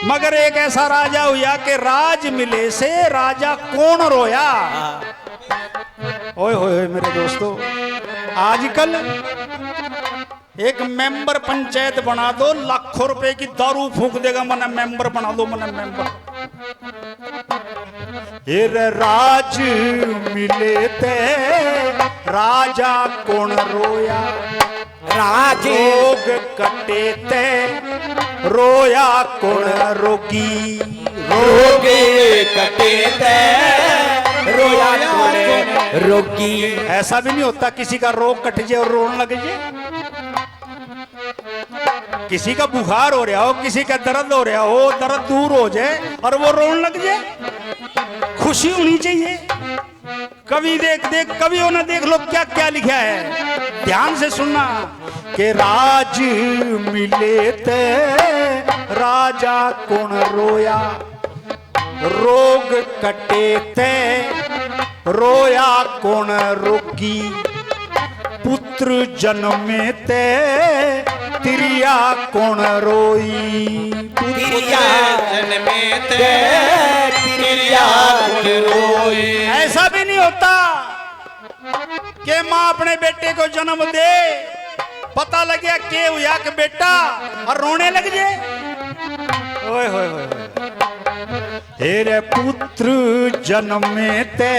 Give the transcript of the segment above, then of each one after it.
मगर एक ऐसा राजा हुआ कि राज मिले से राजा कौन रोया। ओए होए मेरे दोस्तों, आजकल एक मेंबर पंचायत बना दो, लाखों रुपए की दारू फूंक देगा, मना मेंबर बना दो, मना मेंबर। राज मिले ते राजा कौन रोया, राज रोग कटे ते रोया कौन रोगी, रोग कटे ते रोया कौन रोगी। ऐसा भी नहीं होता किसी का रोग कट जाए और रोने लग जाए। किसी का बुखार हो रहा हो, किसी का दर्द हो रहा हो, दर्द दूर हो जाए और वो रोने लग जाए। खुशी होनी चाहिए। कवि देख कवि होना, देख लो क्या क्या लिखा है, ध्यान से सुनना। कि राज मिले ते राजा कौन रोया, रोग कटे ते रोया कौन रोगी, पुत्र जन्मे ते तिरिया कौन रोई, तिरिया जन्मे ते तिरिया कौन रोई। ऐसा भी नहीं होता कि माँ अपने बेटे को जन्म दे, पता लग गया के हुआ कि बेटा, और रोने लग जाए। ओए होए होए, तेरे पुत्र जन्मे ते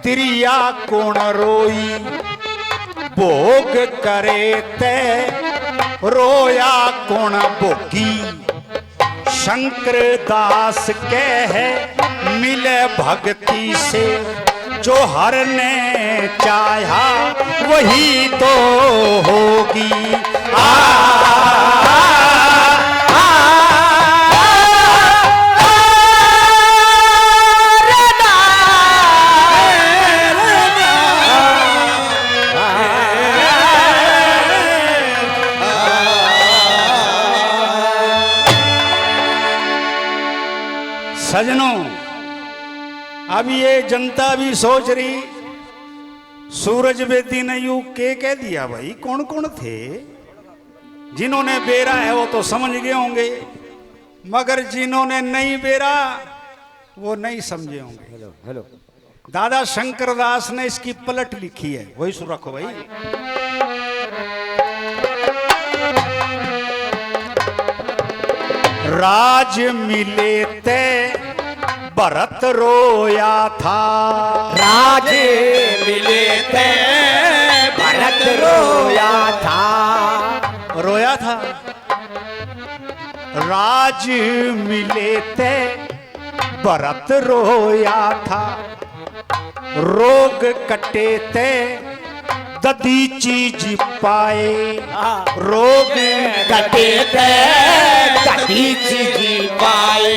तिरिया कौन रोई, भोग करे ते रोया कौन भोगी, शंकर दास कह मिले भक्ति से, जो हर ने चाहा वही तो होगी। सजनों, अब ये जनता भी सोच रही, सूरज बेदी ने यूं के कह दिया। भाई कौन कौन थे? जिन्होंने बेरा है वो तो समझ गए होंगे, मगर जिन्होंने नहीं बेरा वो नहीं समझे होंगे। हेलो हेलो, दादा शंकर दास ने इसकी पलट लिखी है, वही सुन रखो भाई। राज मिले ते भरत रोया था, राज मिले थे भरत रोया था, रोया था। राज मिले ते भरत रोया था, रोग कटे ते ददीची जी पाए, रोग कटे थे ददीची जी पाए,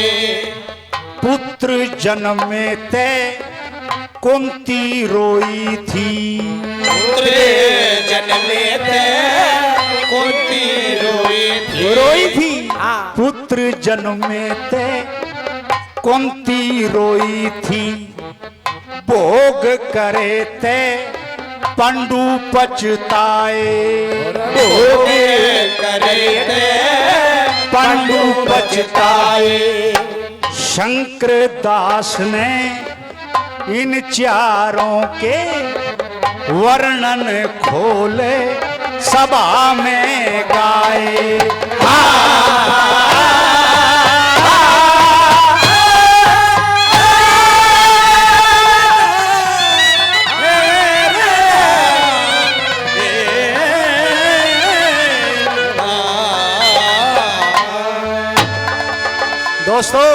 पुत्र जन्मे ते कुंती रोई थी, पुत्र जन्मे थे कुंती रोई थी, पुत्र जन्मे ते कुंती रोई थी, भोग करे ते पंडु पछताए, भोग करे थे पंडु पछताए। शंकर दास ने इन चारों के वर्णन खोले सभा में गाए। दोस्तों,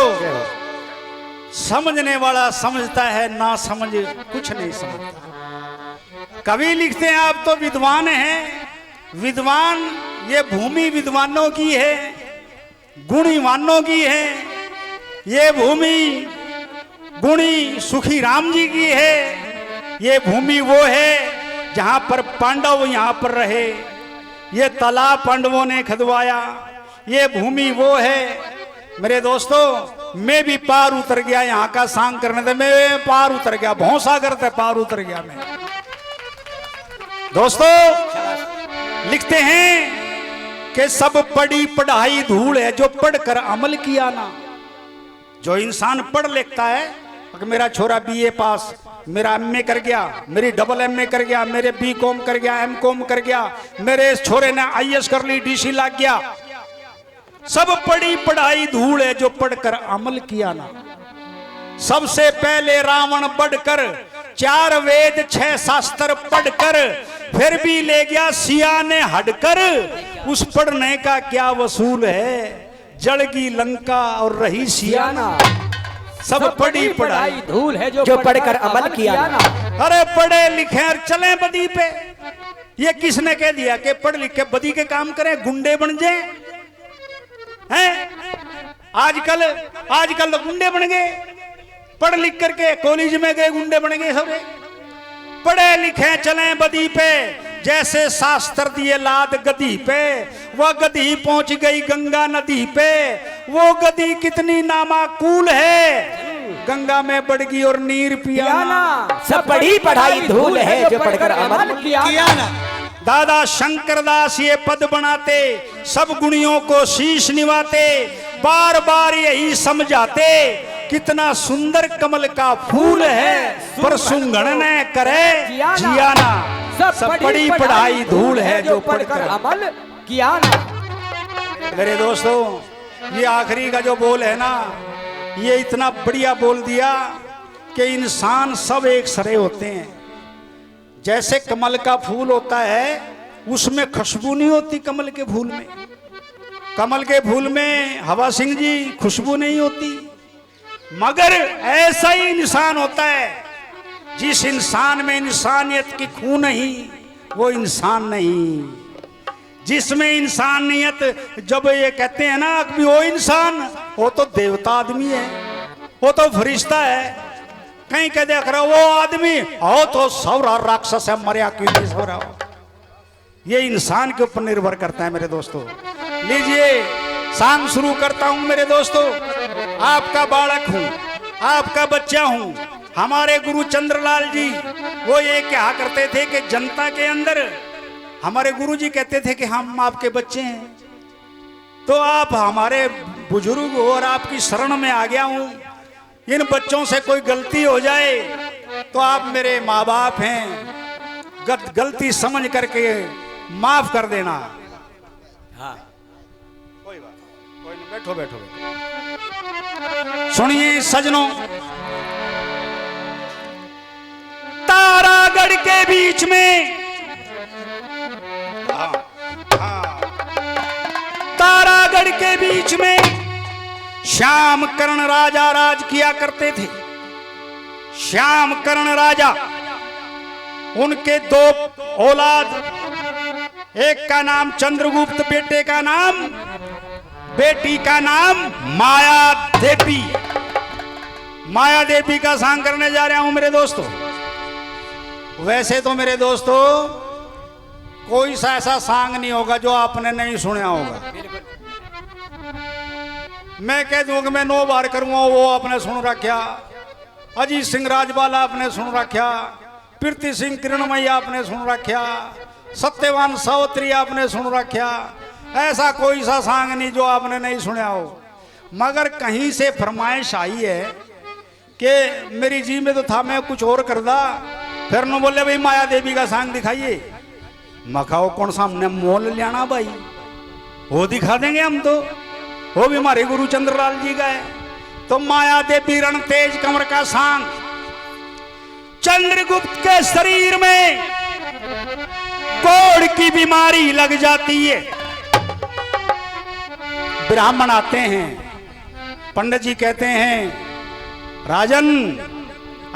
समझने वाला समझता है, ना समझ कुछ नहीं समझता। कवि लिखते हैं आप तो विद्वान हैं, विद्वान ये भूमि विद्वानों की है, गुणीवानों की है। ये भूमि गुणी सुखी राम जी की है। ये भूमि वो है जहां पर पांडव यहां पर रहे। ये तालाब पांडवों ने खदवाया। ये भूमि वो है। मेरे दोस्तों, मैं भी पार उतर गया यहाँ का सांग करने से। मैं पार उतर गया, भौसागर से पार उतर गया मैं। दोस्तों लिखते हैं कि सब पढ़ी पढ़ाई धूल है जो पढ़कर अमल किया ना। जो इंसान पढ़ लिखता है कि मेरा छोरा बीए पास, मेरा एमए कर गया, मेरी डबल एमए कर गया, मेरे बीकॉम कर गया, एमकॉम कर गया, मेरे छोरे ने आईएएस कर ली, डीसी लग गया। सब पढ़ी पढ़ाई धूल है जो पढ़कर अमल किया ना। सबसे पहले रावण बढ़कर 4 वेद 6 शास्त्र पढ़कर फिर भी ले गया सिया ने हटकर। उस पढ़ने का क्या वसूल है, जड़गी लंका और रही सियाना। सब पढ़ी पढ़ाई धूल है जो पढ़कर अमल किया ना। अरे पढ़े लिखे और चले बदी पे। ये किसने कह दिया कि पढ़ लिख के बदी के काम करें, गुंडे बन जाए हैं? आजकल तो गुंडे बन गए, पढ़ लिख करके कॉलेज में गए गुंडे बन गए सब। पढ़े लिखे चले बदी पे, जैसे शास्त्र दिए लाद गधी पे। वह गधी पहुंच गई गंगा नदी पे। वो गधी कितनी नामाकूल है, गंगा में बढ़गी और नीर पिया ना। सब पढ़ी पढ़ाई धूल है जो पढ़कर अमल किया ना। दादा शंकरदास ये पद बनाते, सब गुणियों को शीश निवाते, बार बार यही समझाते, कितना सुंदर कमल का फूल है, पर सुंगण ने करे जियाना। सब पढ़ी पढ़ाई धूल है जो पढ़कर अमल किया ना। मेरे दोस्तों, ये आखिरी का जो बोल है ना, ये इतना बढ़िया बोल दिया कि इंसान सब एक सरे होते हैं। जैसे कमल का फूल होता है, उसमें खुशबू नहीं होती कमल के फूल में। कमल के फूल में हवा सिंह जी खुशबू नहीं होती। मगर ऐसा ही इंसान होता है, जिस इंसान में इंसानियत की खून नहीं, वो इंसान नहीं। जिसमें इंसानियत, जब ये कहते हैं ना कि वो इंसान, वो तो देवता आदमी है, वो तो फरिश्ता है। कहीं कह देख रहा वो आदमी, हो तो सौरा राक्षस है, मरिया क्यों नहीं सौरा। ये इंसान के ऊपर निर्भर करता है मेरे दोस्तों। लीजिए सांग शुरू करता हूं मेरे दोस्तों। आपका बालक हूं, आपका बच्चा हूं। हमारे गुरु चंद्रलाल जी वो ये कहा करते थे कि जनता के अंदर, हमारे गुरु जी कहते थे कि हम आपके बच्चे हैं, तो आप हमारे बुजुर्ग हो और आपकी शरण में आ गया हूं। इन बच्चों से कोई गलती हो जाए तो आप मेरे माँ बाप हैं, गलती समझ करके माफ कर देना। हाँ, कोई बात नहीं, बैठो बैठो। सुनिए सजनों, तारागढ़ के बीच में, तारागढ़ के बीच में श्याम कर्ण राजा राज किया करते थे। श्याम कर्ण राजा, उनके 2 औलाद, एक का नाम चंद्रगुप्त, बेटे का नाम, बेटी का नाम माया देवी। माया देवी का सांग करने जा रहा हूं मेरे दोस्तों। वैसे तो मेरे दोस्तों कोई सा ऐसा सांग नहीं होगा जो आपने नहीं सुना होगा। मैं कह दूं कि मैं 9 बार करूंगा, वो आपने सुन रखा। अजीत सिंह राजबाला आपने सुन रखा, प्रीति सिंह किरणमयी आपने सुन रखा, सत्यवान सावित्री आपने सुन रखा। ऐसा कोई सा सांग नहीं जो आपने नहीं सुना हो। मगर कहीं से फरमाइश आई है कि मेरी जी में तो था, मैं कुछ और कर दा। फिर न बोले भाई माया देवी का सांग दिखाइए। मखाओ कौन सा हमने मोल लेना भाई, वो दिखा देंगे हम तो, वो भी हमारे गुरु चंद्रलाल जी का है। तो माया देवी रण तेज कंवर का सांग। चंद्रगुप्त के शरीर में कोढ़ की बीमारी लग जाती है। ब्राह्मण आते हैं, पंडित जी कहते हैं राजन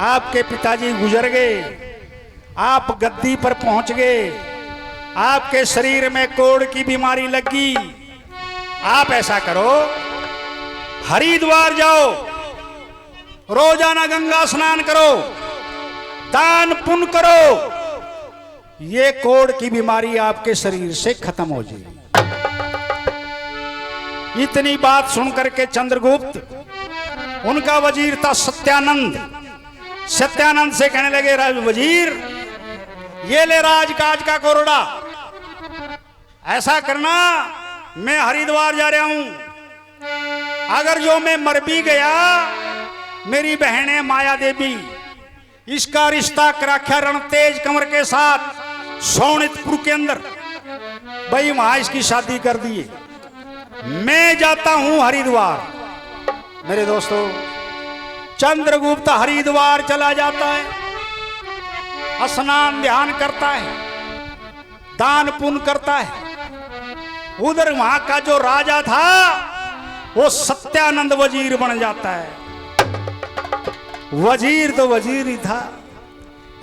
आपके पिताजी गुजर गए, आप गद्दी पर पहुंच गए, आपके शरीर में कोढ़ की बीमारी लगी। आप ऐसा करो, हरिद्वार जाओ, रोजाना गंगा स्नान करो, दान पुण्य करो, ये कोढ़ की बीमारी आपके शरीर से खत्म हो जाएगी। इतनी बात सुनकर के चंद्रगुप्त, उनका वजीर था सत्यानंद, सत्यानंद से कहने लगे वजीर ये ले राजकाज का कोरडा, ऐसा करना मैं हरिद्वार जा रहा हूं। अगर जो मैं मर भी गया, मेरी बहन है माया देवी, इसका रिश्ता कराख्या रणतेज कंवर के साथ सोनितपुर के अंदर, भाई वहां इसकी शादी कर दी। मैं जाता हूं हरिद्वार। मेरे दोस्तों, चंद्रगुप्त हरिद्वार चला जाता है, स्नान ध्यान करता है, दान पुण्य करता है। उधर वहां का जो राजा था वो सत्यानंद वजीर बन जाता है। वजीर तो वजीर ही था।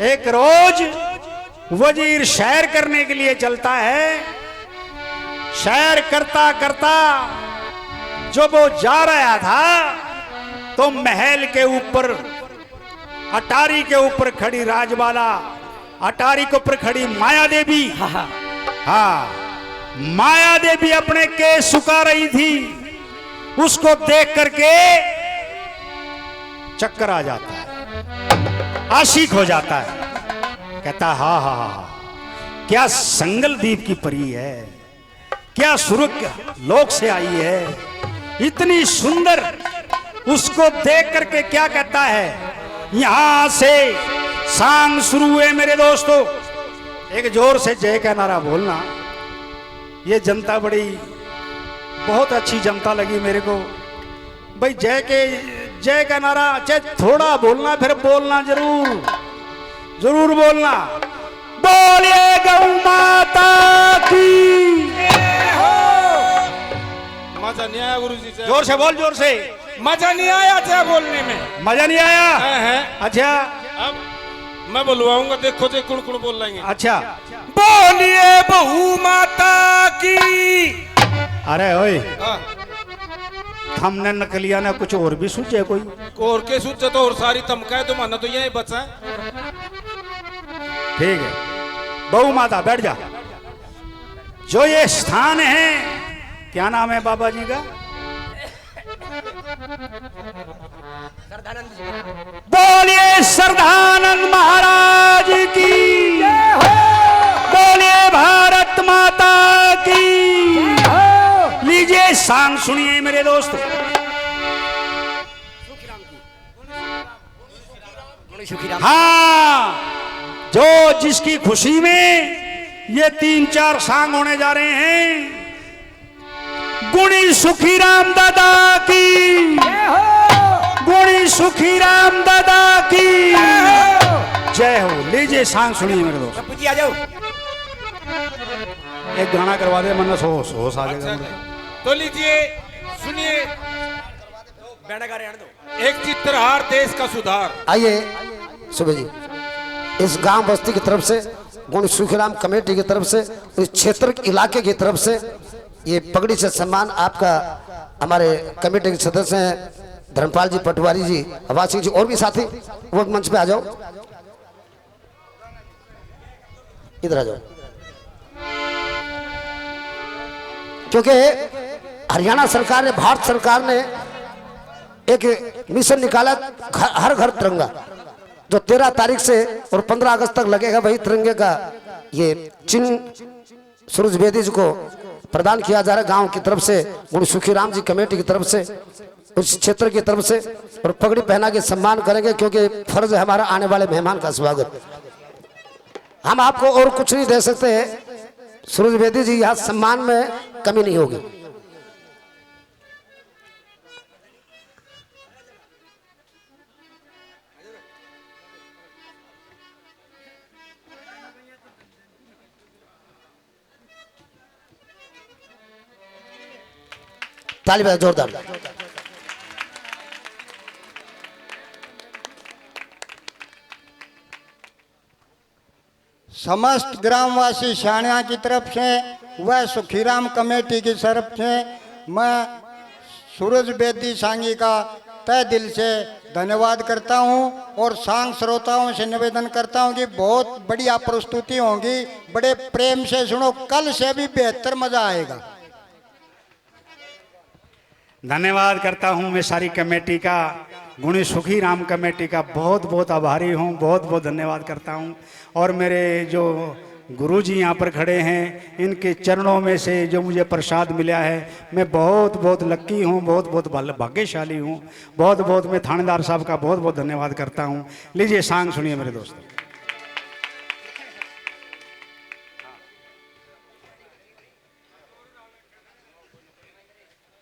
एक रोज वजीर सैर करने के लिए चलता है। सैर करता करता जब वो जा रहा था तो महल के ऊपर, अटारी के ऊपर खड़ी राजबाला, अटारी के ऊपर खड़ी माया देवी, हाँ माया देवी अपने केस सुखा रही थी। उसको देख करके चक्कर आ जाता है, आशिक हो जाता है। कहता हा हा हा, क्या संगल द्वीप की परी है, क्या स्वर्ग लोक से आई है, इतनी सुंदर। उसको देख करके क्या कहता है, यहां से सांग शुरू हुए। मेरे दोस्तों, एक जोर से जय का नारा बोलना। ये जनता बड़ी बहुत अच्छी जनता लगी मेरे को भाई। जय का नारा चाहे थोड़ा बोलना, फिर बोलना जरूर जरूर बोलना। बोलिए गौ माता की। मजा नहीं आया गुरु जी से। जोर से बोल, जोर से। मजा नहीं आया चाहे बोलने में। मजा नहीं आया है। अच्छा, अब मैं बुलवाऊंगा, देखो जे कुण कुण बोल लेंगे। अच्छा, बोलिए बहू माता की। अरे ओए, हाँ। हमने नकलिया ने कुछ और भी सूझे कोई? और के सूचे तो और सारी तमका है, तुम्हारा तो यही बचा है। ठीक है, बहू माता बैठ जा। जो ये स्थान है, क्या नाम है बाबा जी का? बोलिए श्रद्धानंद महाराज की, बोलिए भारत माता की। लीजिए सांग सुनिए मेरे दोस्तों। हाँ, जो जिसकी खुशी में ये 3-4 सांग होने जा रहे हैं। गुणी सुखी राम दादा की, गुणी सुखी राम दादा की जय हो। लीजिए सांग सुनिए मेरे दोस्त। आ जाओ, एक गाना करवा दे, मन होश आ जाएगा। तो लीजिए सुनिए। बैठा गा रहने दो। एक चित्रहार देश का सुधार। आइए सुबह जी, इस गांव बस्ती की तरफ से, गुण सुखीराम कमेटी की तरफ से, इस क्षेत्र के इलाके की तरफ से ये पगड़ी से सम्मान आपका हमारे कमेटी के सदस्य हैं धर्मपाल जी, पटवारी जी, हवा सिंह जी और भी साथी, वो मंच पे आ जाओ, इधर आ जाओ। क्योंकि हरियाणा सरकार ने, भारत सरकार ने एक मिशन निकाला, हर घर तिरंगा, जो 13 तारीख से और 15 अगस्त तक लगेगा। वही तिरंगे का ये चिन्ह सूरज बेदी जी को प्रदान किया जा रहा है गांव की तरफ से, गुरु सुखीराम जी कमेटी की तरफ से, उस क्षेत्र की तरफ से। और पगड़ी पहना के सम्मान करेंगे, क्योंकि फर्ज है हमारा आने वाले मेहमान का स्वागत। हम आपको और कुछ नहीं दे सकते हैं, सूरज बेदी जी, यहाँ सम्मान में कमी नहीं होगी। ताली बजाओ जोरदार। समस्त ग्रामवासी शाणिया की तरफ से व सुखीराम कमेटी की तरफ से मैं सूरज बेदी सांगी का तहे दिल से धन्यवाद करता हूं और सांग श्रोताओं से निवेदन करता हूं कि बहुत बढ़िया प्रस्तुति होगी, बड़े प्रेम से सुनो, कल से भी बेहतर मजा आएगा। धन्यवाद करता हूं मैं सारी कमेटी का, गुणी सुखी राम कमेटी का बहुत बहुत आभारी हूं, बहुत बहुत धन्यवाद करता हूं। और मेरे जो गुरुजी यहाँ पर खड़े हैं, इनके चरणों में से जो मुझे प्रसाद मिला है, मैं बहुत बहुत लक्की हूँ, बहुत बहुत भाग्यशाली हूँ। बहुत बहुत मैं थानेदार साहब का बहुत बहुत धन्यवाद करता हूँ। लीजिए सांग सुनिए मेरे दोस्तों।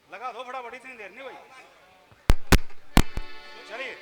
लगा दो फटाफट, इतनी देर नहीं भाई, चलिए।